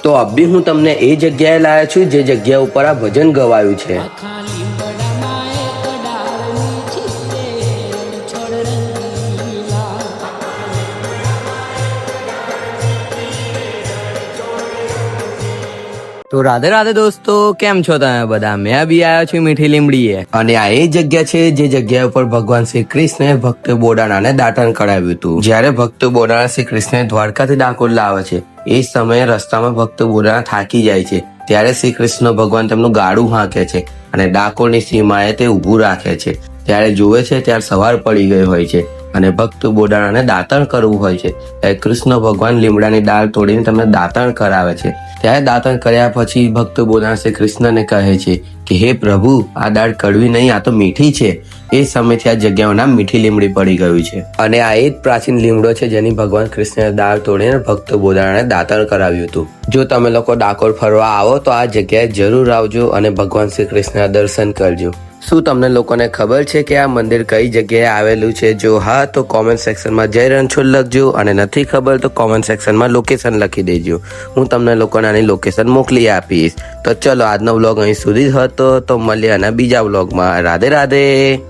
તો અભી હું તમને એ જગ્યાએ લાવ્યો છું જે જગ્યા ઉપર આ ભજન ગવાયું છે। તો રાધે રાધે દોસ્તો, કેમ છો તમે બધા? મેં બી આવ્યો છું મીઠી લીમડીએ, અને આ એ જગ્યા છે જે જગ્યા ઉપર ભગવાન શ્રી કૃષ્ણે ભક્ત બોડાણાને દાટન કરાવ્યું હતું। જ્યારે ભક્ત બોડાણા શ્રી કૃષ્ણને દ્વારકાથી ડાકોર લાવે છે એ સમયે રસ્તામાં ભક્ત બોડાણા થાકી જાય છે, ત્યારે શ્રી કૃષ્ણ ભગવાન તેમનું ગાડું હાંકે છે અને ડાકોરની સીમાએ તે ઊભું રાખે છે। ત્યારે જોવે છે ત્યારે સવાર પડી ગઈ હોય છે અને ભક્ત બોડાણાને દાતણ કરવું હોય છે। ત્યારે કૃષ્ણ ભગવાન લીમડાની ડાળ તોડીને તમને દાતણ કરાવે છે। ત્યારે દાતણ કર્યા પછી ભક્ત બોડાણા શ્રી કૃષ્ણને કહે છે કે હે પ્રભુ, આ દાળ કડવી નહીં, આ તો મીઠી છે। એ સમયથી આ જગ્યાનું નામ મીઠી લીમડી પડી ગયું છે અને આ એ જ પ્રાચીન લીમડો છે જેની ભગવાન કૃષ્ણએ દાળ તોડીને ભક્ત બોડાણાને દાતણ કરાવ્યું હતું। જો તમે લોકો ડાકોર ફરવા આવો તો આ જગ્યાએ જરૂર આવજો અને ભગવાન શ્રી કૃષ્ણના દર્શન કરજો। શું તમને લોકોને ખબર છે કે આ મંદિર કઈ જગ્યાએ આવેલું છે? જો હા તો કોમેન્ટ સેક્શનમાં જય રણછોડ લખજો, અને નથી ખબર તો કોમેન્ટ સેક્શનમાં લોકેશન લખી દેજો, હું તમને લોકોને આની લોકેશન મોકલી આપીશ। તો ચલો, આજનો વ્લોગ અહીં સુધી હતો, તો મળીએ આના બીજા વ્લોગમાં। રાધે રાધે।